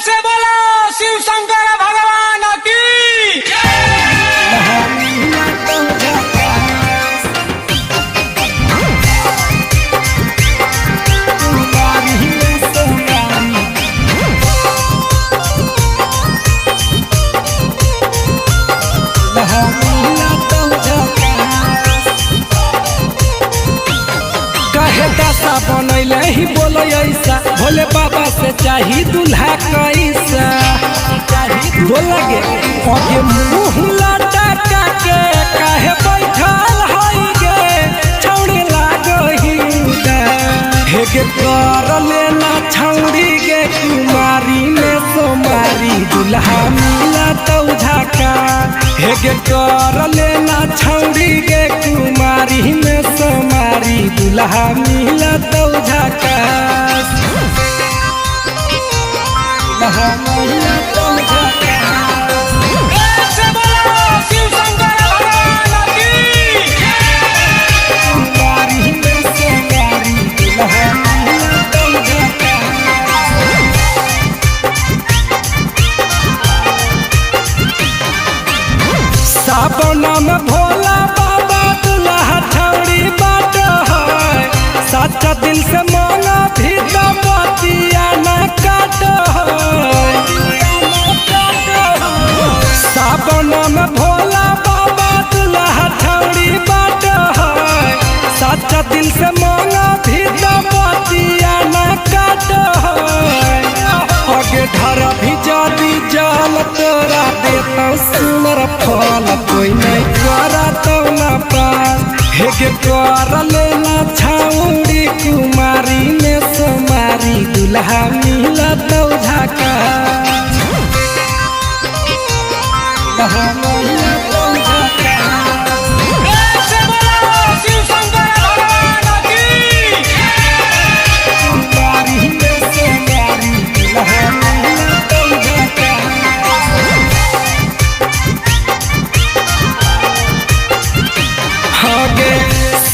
से बोलो शिव शंकर भगवान की। बनैले ही बोलो ऐसा भोले बाबा से चाही दूल्हा कैसा बोला गे आगे मुंह लटका के काहे बैठल हई गे छौड़ी लागही हे गे कर लेना छौड़ी गे कुमारी में सोमारी दूल्हा मिला तो झाका हे गे कर लेना छौड़ी गे कुमारी में सोमारी दूल्हा मिला तो झाका दूल्हा मिला तो झाका से बोलो शिव शंकर भगवान की। कुमारी में सोमारी दूल्हा मिला तो झाका सावन में भोला बाबा दूल्हा छौड़ी बाट है सच्चा दिल से मांगा भी तो बतिया न काट सावन में भोला बाबा दूल्हा छौड़ी बाट है सच्चा दिल से मांगा भी तो बतिया न काट आगे धरा भी जादी जाल तोरा देता सुनर फल कोई नहीं करा तो न पास हे गे कर लेना छौड़ी कुमारी में सोमारी दूल्हा मिला तो झाका दूल्हा मिला तो झाका से बोलो शिव शंकर भगवान की। कुमारी में सोमारी दूल्हा मिला तो झाका आगे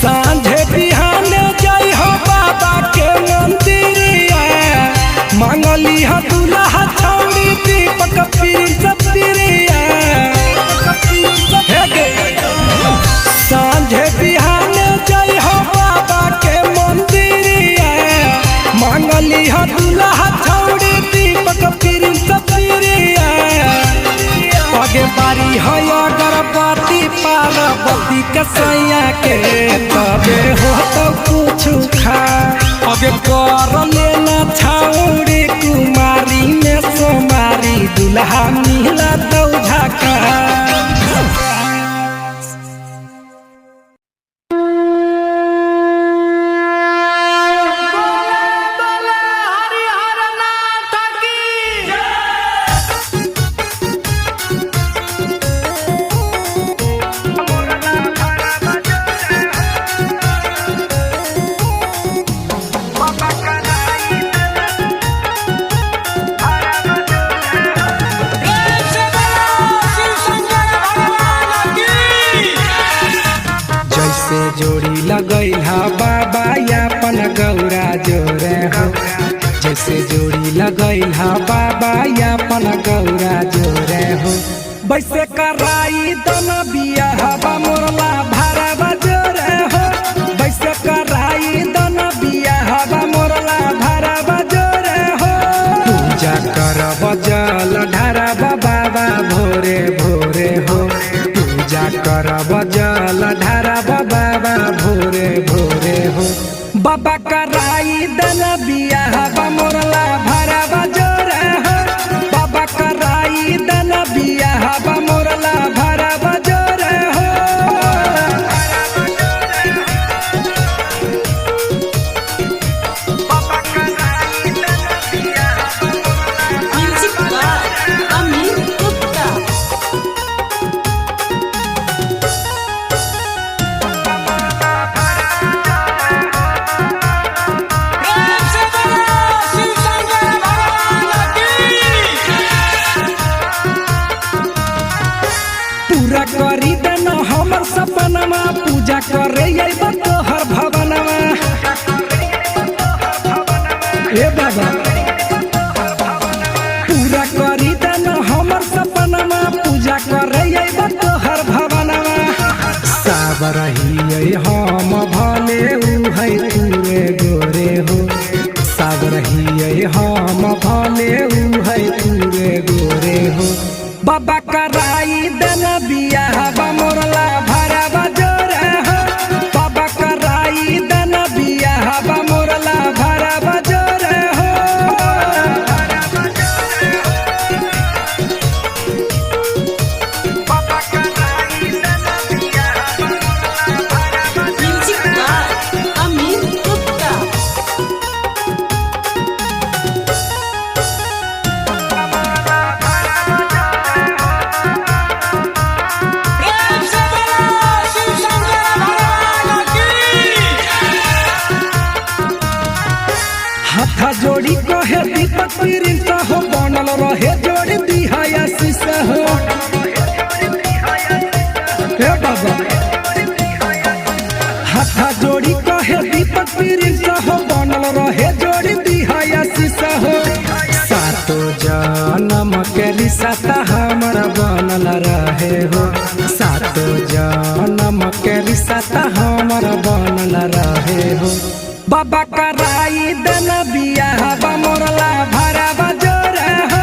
सांझे बिहाने जाई हो बाबा के मंदिरिया मांगली हो दूल्हा छौड़ी दीपक पिरिया सांझे बिहाने जाई हो बाबा के मंदिरिया मांगली हो दूल्हा छौड़ी दीपक पिरिया आगे बारी है अगरबत्ती पार्वती कसैया के तबे हो तो कुछ खा आगे कर लेना छौड़ी कुमारी में सोमारी दूल्हा मिला तो झाका से बोलो शिव शंकर भगवान की। जैसे जोड़ी लगैल हा बाबा यापन गौरा जोरे हो जैसे जोड़ी लगैल हा बाबा यापन गौरा जोरे हो वैसे कराई दन बिया हवा मोरला भारा बजोरे हो वैसे कराई दन बिया हवा मोरला भारा बजोरे हो पूजा कर बजल ढारा बाबा भोरे भोरे हो पूजा कर बजल ढारा बाबा भोरे भोरे हो बाबा कराई दन बिया हवा मोरला भारा बजोरे हो बाबा कराई दन बिया हवा मोरला भारा बजोरे हो Music by रहिए हम भले ऊ है तूरे गोरे हो। सब रहिए हम भले ऊ है तूरे गोरे हो। बाबा कराई देन बियाह मोरला भरा बजोरे हो। बाबा कराई देन बियाह मोरला भरा बजोरे हो। Music by Amin Gupta. प्रेम से बोलो शिव शंकर भगवान की। हाथा जोड़ी कहे दीपक प्रिंस हो। बनल रहे जोड़ी दिहाया शीशा हो। हे बाबा हाथा जोड़ी कहे दीपक प्रिंस हो। बनल रहे जोड़ी दिहाया शीशा हो। सातो जन्म के रिश्ता हमारा बनल रहे हो। सातो जन्म के रिश्ता हमारा बनल रहे हो। बाबा कराई देन बियाह मोरला भरा बजोरे हो।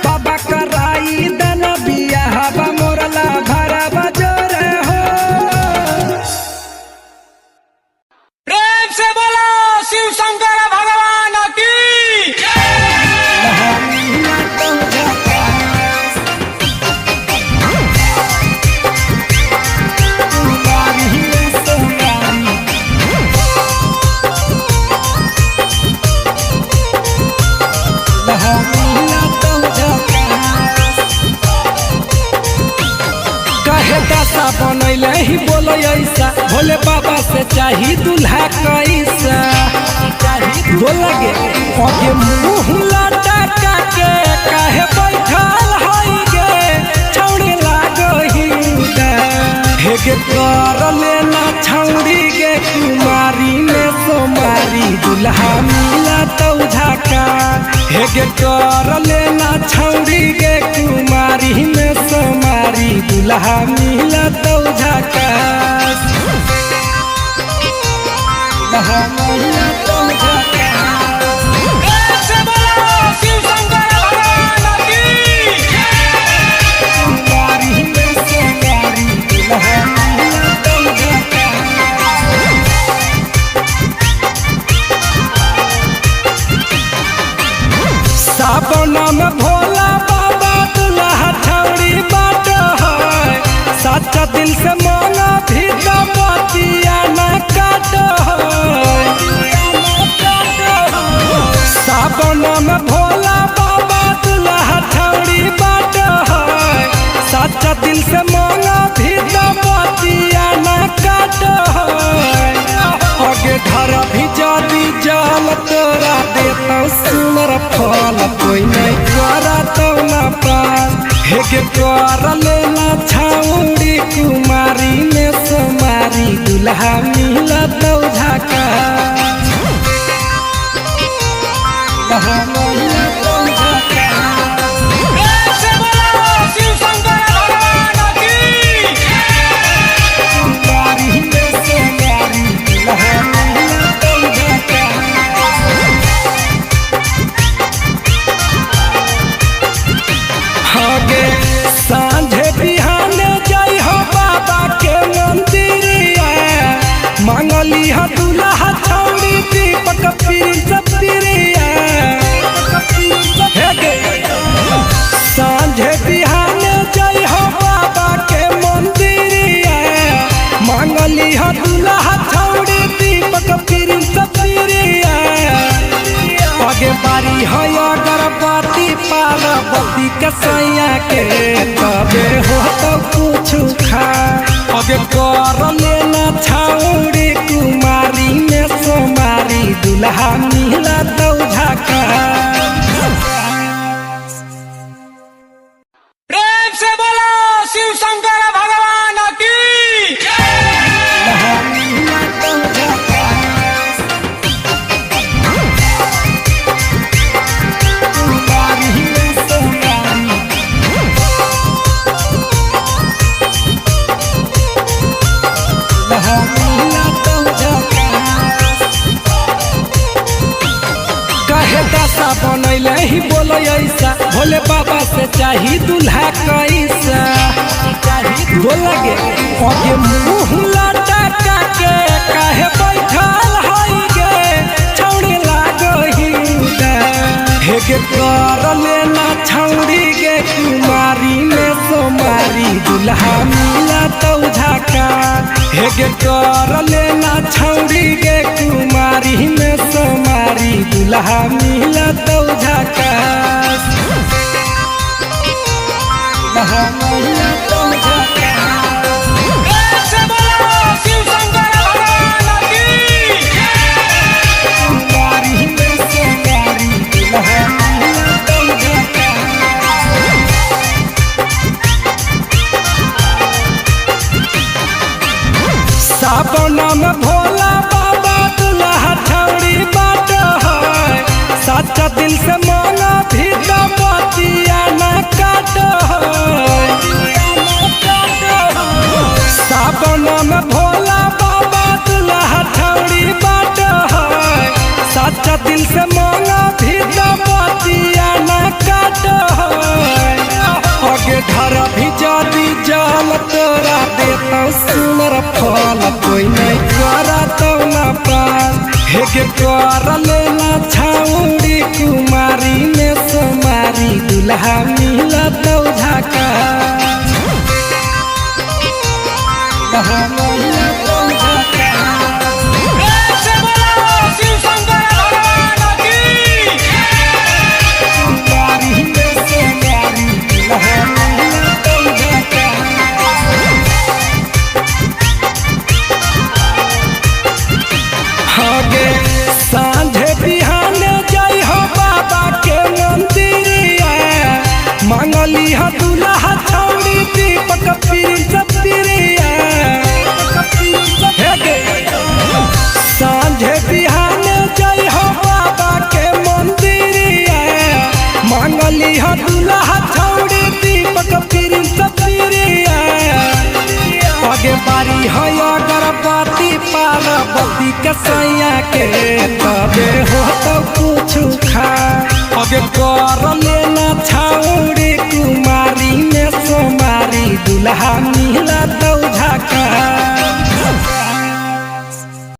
बाबा कराई देन बियाह मोरला भरा बजोरे हो। प्रेम से बोलो शिव शंकर भगवान की। कहे दशा बनैले ही बोलो ऐसा। भोले बाबा से चाही दूल्हा कैसा। बोला गे आगे मुँह लटका के कहे बैठल हई गे छौड़ी लागही हेगे कर लेना छौड़ी गे कुमारी में सोमारी दूल्हा मिला तो झाका। हेगे कर लेना छौड़ी गे कुमारी में सोमारी दूल्हा मिला तो झाका। दूल्हा मिला तो झाका। प्रेम से बोलो शिव शंकर भगवान की। कुमारी में सोमारी दूल्हा मिला तो झाका। सावन में भोला बाबा दूल्हा छौड़ी बाट है। सच्चा दिल से मांगा भी तो बतिया न काट है। सावन में भोला बाबा दूल्हा छौड़ी बाट है। सच्चा दिल से मांगा भी तो बतिया न काट है। आगे घर भी जादी जाल तोरा देता सुनर फल कोई नहीं करा तो न पास। हेगे कर लेना छौड़ी कुमारी में सोमारी दूल्हा मिला तो झाका। दूल्हा मिला तो झाका। प्रेम से बोलो शिव शंकर भगवान की। कुमारी में सोमारी दूल्हा मिला तो झाका। आगे सांझे बिहाने जाई हो बाबा के मंदिरिया। मांगली हो दूल्हा छौड़ी दीपक प्रिंस प्रिया। हेगे सांझे बिहाने जाई हो बाबा के मंदिरिया। मांगली हो दूल्हा छौड़ी दीपक प्रिंस प्रिया। आगे बारी है अगरबत्ती पार्वती के सैया के तबे हो तो कुछ खा। आगे कर लेना छौड़ी कुमारी में सोमारी दूल्हा मिला तो झाका। प्रेम से बोलो शिव शंकर भगवान की। दूल्हा मिला तो झाका। कुमारी में सोमारी नहीं बोलो ऐसा, भोले बाबा से चाही दूल्हा कैसा। बोला गे आगे मुँह लटका के काहे बैठल हई गे, छौड़ी लागो हिंदा। हे गे कर लेना छौड़ी गे कुमारी में सोमारी, दूल्हा मिला तो झका। हे गे कर लेना छौड़ी गे कुमारी में सोमारी, दूल्हा मिला तो झका। दूल्हा मिला तो झका। ऐसे बोलो शिव शंकर भगवान की। कुमारी में सोमारी, दूल्हा मिला तो झका। सावन में भोला बाबा दूल्हा छौड़ी बाट है, सच्चा दिल से मांगा भी तो बतिया न काट है। सावन में भोला बाबा दूल्हा छौड़ी बाट है, सच्चा दिल से मांगा भी तो बतिया न काट है। आगे धर भी जाती जाल तोरा देता सुनर फल, कोई नहीं करा तो न पास। हे गे कर लेना छौड़ी कुमारी में सोमारी, दूल्हा मिला तो झका। दूल्हा मिला तो झका। ऐसे बोलो शिव शंकर भगवान की। कुमारी में सोमारी, दूल्हा मिला तो झका। आगे सांझे बिहान जय हो बाबा के मंदिरिया, मांगली हा दूल्हा छौड़ी दीपक प्रिंस प्रिया। हे गे सांझे बिहान जय हो बाबा के मंदिरिया, मांगली हा दूल्हा छौड़ी दीपक प्रिंस प्रिया। आगे बारी है अगरबत्ती पार्वती के सैया के, तबे हो तो कुछ खा। आगे कर लेना छौड़ी कुमारी में सोमारी, दूल्हा मिला तो झका।